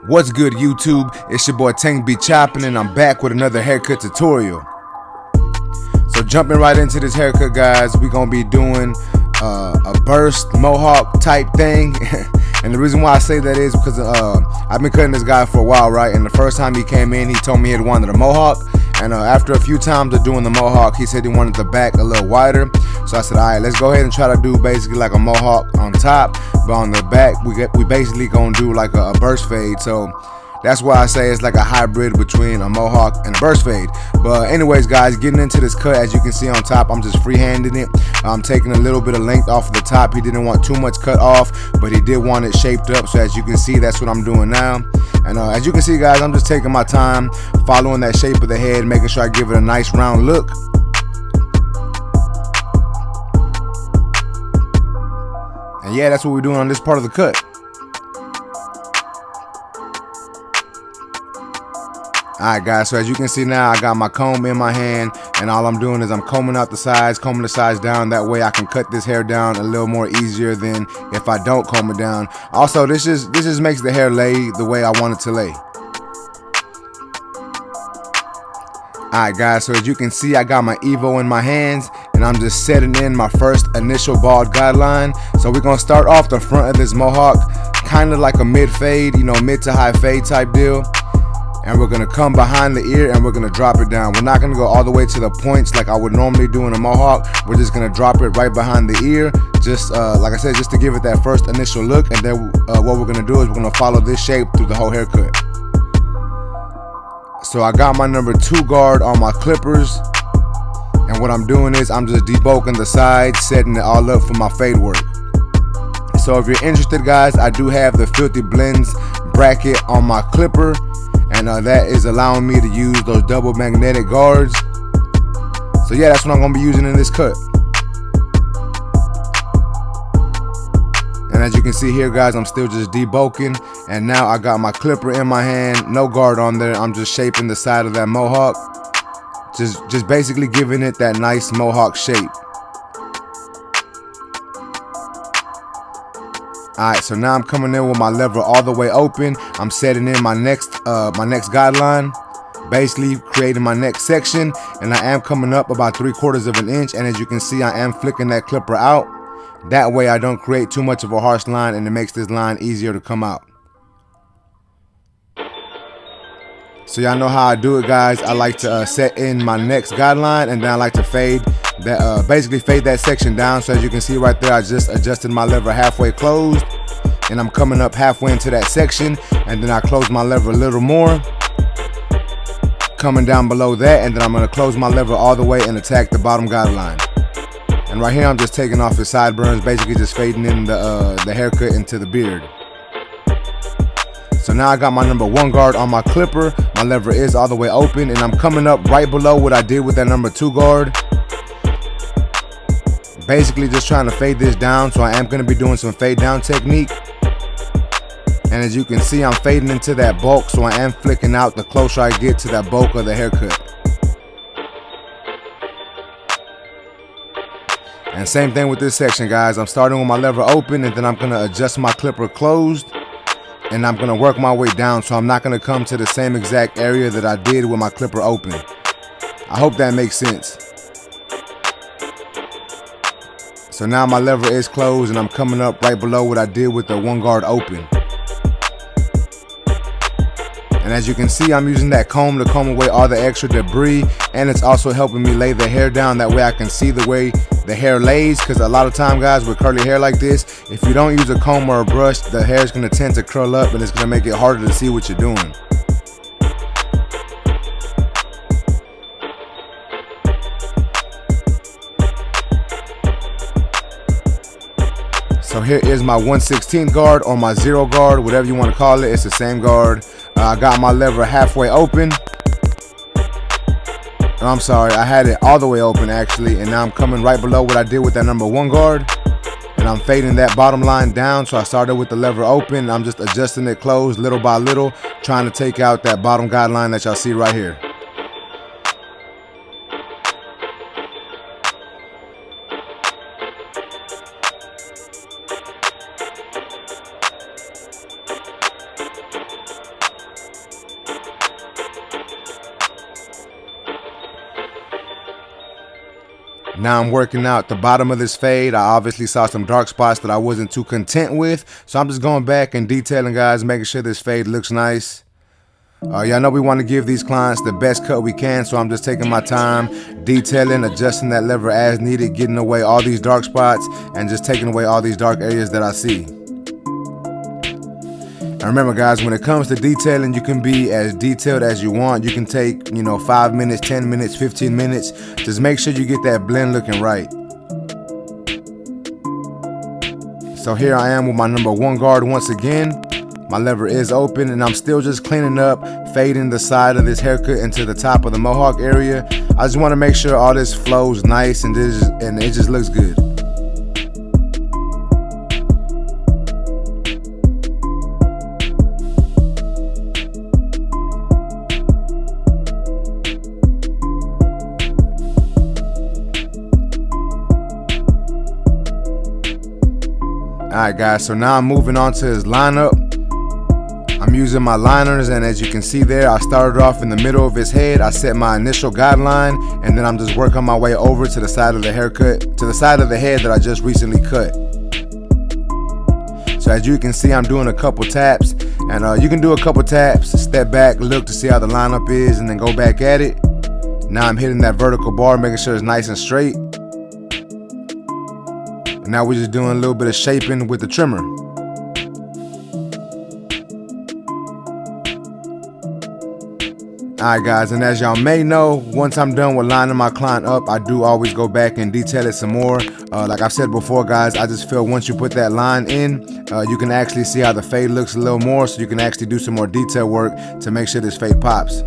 What's good, YouTube? It's your boy Tank B Choppin', and I'm back with another haircut tutorial. So jumping right into this haircut, guys, we're gonna be doing a burst mohawk type thing. And the reason why I say that is because I've been cutting this guy for a while, right? And the first time he came in, he told me he had wanted a mohawk. And after a few times of doing the mohawk, he said he wanted the back a little wider. So I said, all right, let's go ahead and try to do basically like a mohawk on top, but on the back, we basically gonna do like a burst fade. So that's why I say it's like a hybrid between a mohawk and a burst fade. But anyways, guys, getting into this cut, as you can see on top, I'm just freehanding it. I'm taking a little bit of length off of the top. He didn't want too much cut off, but he did want it shaped up. So as you can see, that's what I'm doing now. And as you can see, guys, I'm just taking my time, following that shape of the head, making sure I give it a nice round look. And yeah, that's what we're doing on this part of the cut. Alright, guys, so as you can see now, I got my comb in my hand, and all I'm doing is I'm combing out the sides, combing the sides down. That way I can cut this hair down a little more easier than if I don't comb it down. Also, this just makes the hair lay the way I want it to lay. Alright, guys, so as you can see, I got my Evo in my hands, and I'm just setting in my first initial bald guideline. So we're gonna start off the front of this mohawk, kind of like a mid fade, you know, mid to high fade type deal. And we're gonna come behind the ear and we're gonna drop it down. We're not gonna go all the way to the points like I would normally do in a mohawk. We're just gonna drop it right behind the ear, just like I said, just to give it that first initial look. And then what we're gonna do is we're gonna follow this shape through the whole haircut. So I got my number 2 guard on my clippers, and what I'm doing is I'm just debulking the sides, setting it all up for my fade work. So if you're interested, guys, I do have the Filthy Blends bracket on my clipper, and that is allowing me to use those double magnetic guards. So yeah, that's what I'm gonna be using in this cut. And as you can see here, guys, I'm still just debulking, and now I got my clipper in my hand, no guard on there. I'm just shaping the side of that mohawk, just basically giving it that nice mohawk shape. Alright, so now I'm coming in with my lever all the way open. I'm setting in my next guideline, basically creating my next section, and I am coming up about 3/4 of an inch. And as you can see, I am flicking that clipper out. That way I don't create too much of a harsh line, and it makes this line easier to come out. So y'all know how I do it, guys. I like to set in my next guideline, and then I like to fade that, basically fade that section down. So as you can see right there, I just adjusted my lever halfway closed, and I'm coming up halfway into that section, and then I close my lever a little more, coming down below that, and then I'm going to close my lever all the way and attack the bottom guideline. And right here I'm just taking off his sideburns, basically just fading in the haircut into the beard. So now I got my number 1 guard on my clipper. My lever is all the way open, and I'm coming up right below what I did with that number 2 guard. Basically just trying to fade this down, so I am going to be doing some fade down technique. And as you can see, I'm fading into that bulk, so I am flicking out the closer I get to that bulk of the haircut. And same thing with this section, guys. I'm starting with my lever open, and then I'm going to adjust my clipper closed, and I'm going to work my way down, so I'm not going to come to the same exact area that I did with my clipper open. I hope that makes sense. So now my lever is closed, and I'm coming up right below what I did with the 1 guard open. And as you can see, I'm using that comb to comb away all the extra debris, and it's also helping me lay the hair down. That way I can see the way the hair lays, because a lot of time, guys, with curly hair like this, if you don't use a comb or a brush, the hair is going to tend to curl up, and it's going to make it harder to see what you're doing. So here is my 1/16 guard, or my 0 guard, whatever you want to call it. It's the same guard. I got my lever halfway open. I'm sorry, I had it all the way open actually, and now I'm coming right below what I did with that number 1 guard, and I'm fading that bottom line down. So I started with the lever open, and I'm just adjusting it closed little by little, trying to take out that bottom guideline that y'all see right here. Now I'm working out the bottom of this fade. I obviously saw some dark spots that I wasn't too content with, so I'm just going back and detailing, guys, making sure this fade looks nice. Y'all know we want to give these clients the best cut we can, so I'm just taking my time, detailing, adjusting that lever as needed, getting away all these dark spots, and just taking away all these dark areas that I see. And remember, guys, when it comes to detailing, you can be as detailed as you want. You can take, 5 minutes, 10 minutes, 15 minutes. Just make sure you get that blend looking right. So here I am with my number 1 guard once again. My lever is open, and I'm still just cleaning up, fading the side of this haircut into the top of the mohawk area. I just want to make sure all this flows nice and it just looks good. Alright, guys, so now I'm moving on to his lineup. I'm using my liners, and as you can see there, I started off in the middle of his head. I set my initial guideline, and then I'm just working my way over to the side of the haircut, to the side of the head that I just recently cut. So as you can see, I'm doing a couple taps, and you can do a couple taps, step back, look to see how the lineup is, and then go back at it. Now I'm hitting that vertical bar, making sure it's nice and straight. And now we're just doing a little bit of shaping with the trimmer. Alright, guys, and as y'all may know, once I'm done with lining my client up, I do always go back and detail it some more. Like I've said before, guys, I just feel once you put that line in, you can actually see how the fade looks a little more, so you can actually do some more detail work to make sure this fade pops.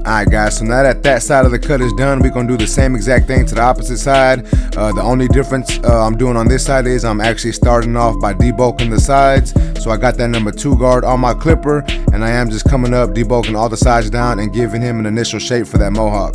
Alright, guys, so now that that side of the cut is done, we're going to do the same exact thing to the opposite side. The only difference I'm doing on this side is I'm actually starting off by debulking the sides. So I got that number 2 guard on my clipper, and I am just coming up, debulking all the sides down and giving him an initial shape for that mohawk.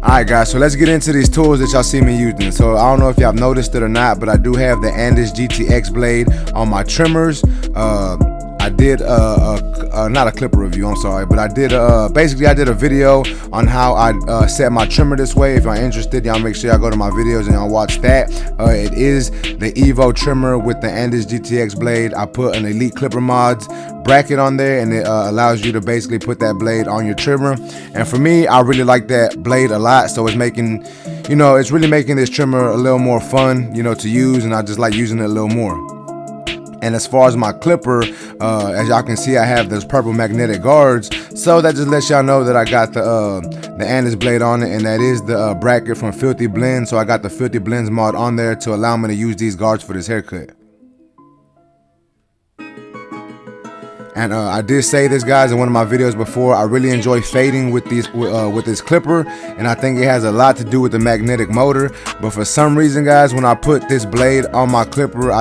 Alright, guys, so let's get into these tools that y'all see me using. So I don't know if y'all have noticed it or not, but I do have the Andis GTX blade on my trimmers. I did not a clipper review, I'm sorry, but I did basically I did a video on how I set my trimmer this way. If y'all interested, y'all make sure y'all go to my videos and y'all watch that. It is the Evo trimmer with the Andis GTX blade. I put an Elite Clipper Mods bracket on there, and it allows you to basically put that blade on your trimmer. And for me, I really like that blade a lot, so it's making, it's really making this trimmer a little more fun, to use, and I just like using it a little more. And as far as my clipper, as y'all can see, I have those purple magnetic guards. So that just lets y'all know that I got the Andis blade on it, and that is the bracket from Filthy Blends. So I got the Filthy Blends mod on there to allow me to use these guards for this haircut. And I did say this, guys, in one of my videos before, I really enjoy fading with these with this clipper, and I think it has a lot to do with the magnetic motor. But for some reason, guys, when I put this blade on my clipper,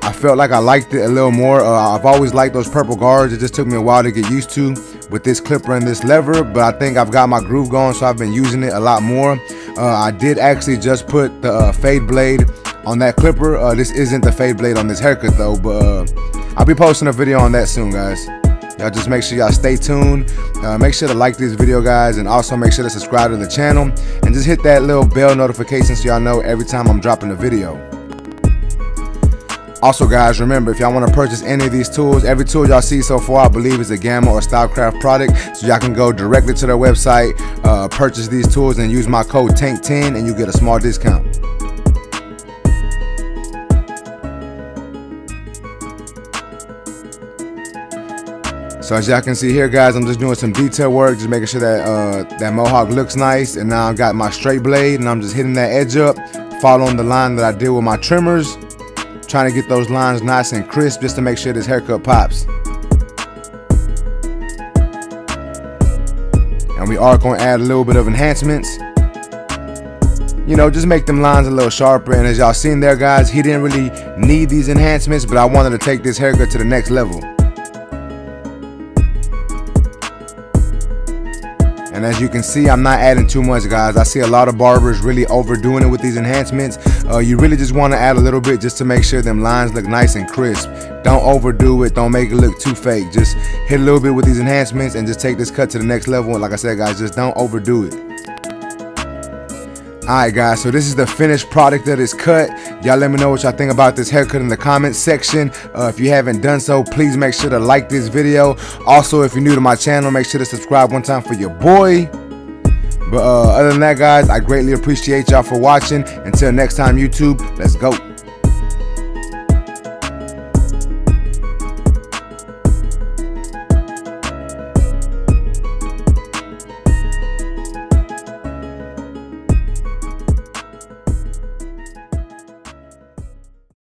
I felt like I liked it a little more. I've always liked those purple guards. It just took me a while to get used to with this clipper and this lever, but I think I've got my groove going, so I've been using it a lot more. I did actually just put the fade blade on that clipper. This isn't the fade blade on this haircut though, but I'll be posting a video on that soon, guys. Y'all just make sure y'all stay tuned. Make sure to like this video, guys, and also make sure to subscribe to the channel and just hit that little bell notification so y'all know every time I'm dropping a video. Also, guys, remember, if y'all want to purchase any of these tools, every tool y'all see so far, I believe, is a Gamma or Stylecraft product. So y'all can go directly to their website, purchase these tools, and use my code TANK10, and you get a small discount. So as y'all can see here, guys, I'm just doing some detail work, just making sure that that mohawk looks nice. And now I've got my straight blade, and I'm just hitting that edge up, following the line that I did with my trimmers. Trying to get those lines nice and crisp just to make sure this haircut pops. And we are going to add a little bit of enhancements. Just make them lines a little sharper. And as y'all seen there, guys, he didn't really need these enhancements, but I wanted to take this haircut to the next level. And as you can see, I'm not adding too much, guys. I see a lot of barbers really overdoing it with these enhancements. You really just want to add a little bit just to make sure them lines look nice and crisp. Don't overdo it. Don't make it look too fake. Just hit a little bit with these enhancements and just take this cut to the next level. And like I said, guys, just don't overdo it. Alright guys, so this is the finished product of this cut. Y'all let me know what y'all think about this haircut in the comments section. If you haven't done so, please make sure to like this video. Also, if you're new to my channel, make sure to subscribe one time for your boy. But other than that, guys, I greatly appreciate y'all for watching. Until next time, YouTube, let's go.